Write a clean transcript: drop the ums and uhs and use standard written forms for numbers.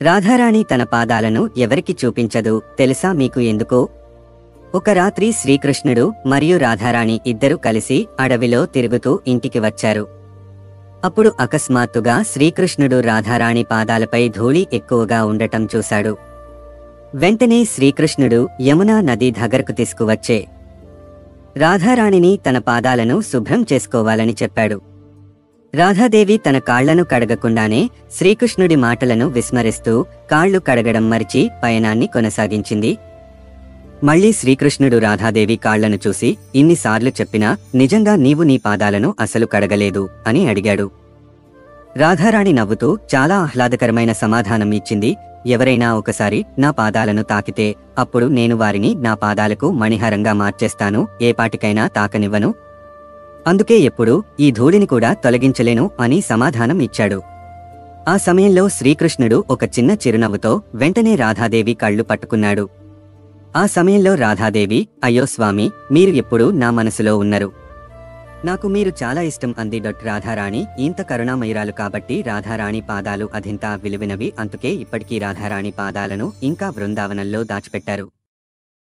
రాధారాణి తన పాదాలను ఎవరికి చూపించదు తెలుసా మీకు ఎందుకో? ఒక రాత్రి శ్రీకృష్ణుడు మరియు రాధారాణి ఇద్దరు కలిసి అడవిలో తిరుగుతూ ఇంటికి వచ్చారు. అప్పుడు అకస్మాత్తుగా శ్రీకృష్ణుడు రాధారాణి పాదాలపై ధూళి ఎక్కువగా ఉండటం చూశాడు. వెంటనే శ్రీకృష్ణుడు యమునా నది దగ్గరకు తీసుకువచ్చే రాధారాణిని తన పాదాలను శుభ్రం చేసుకోవాలని చెప్పాడు. రాధాదేవి తన కాళ్లను కడగకుండానే శ్రీకృష్ణుడి మాటలను విస్మరిస్తూ కాళ్లు కడగడం మరిచి పయనాన్ని కొనసాగించింది. మళ్లీ శ్రీకృష్ణుడు రాధాదేవి కాళ్లను చూసి, ఇన్నిసార్లు చెప్పినా నిజంగా నీవు నీ పాదాలను అసలు కడగలేదు అని అడిగాడు. రాధారాణి నవ్వుతూ చాలా ఆహ్లాదకరమైన సమాధానం ఇచ్చింది. ఎవరైనా ఒకసారి నా పాదాలను తాకితే అప్పుడు నేను వారిని నా పాదాలకు మణిహారంగా మార్చేస్తాను, ఏపాటికైనా తాకనివ్వను. అందుకే ఎప్పుడూ ఈ ధూళిని కూడా తొలగించలేను అని సమాధానం ఇచ్చాడు. ఆ సమయంలో శ్రీకృష్ణుడు ఒక చిన్న చిరునవ్వుతో వెంటనే రాధాదేవి కళ్ళు పట్టుకున్నాడు. ఆ సమయంలో రాధాదేవి, అయ్యో స్వామి, మీరు ఎప్పుడూ నా మనసులో ఉన్నరు, నాకు మీరు చాలా ఇష్టం అంది. రాధారాణి ఇంత కరుణామయురాలు కాబట్టి రాధారాణి పాదాలు అధింత విలువినవి, అందుకే ఇప్పటికీ రాధారాణి పాదాలను ఇంకా బృందావనంలో దాచిపెట్టారు.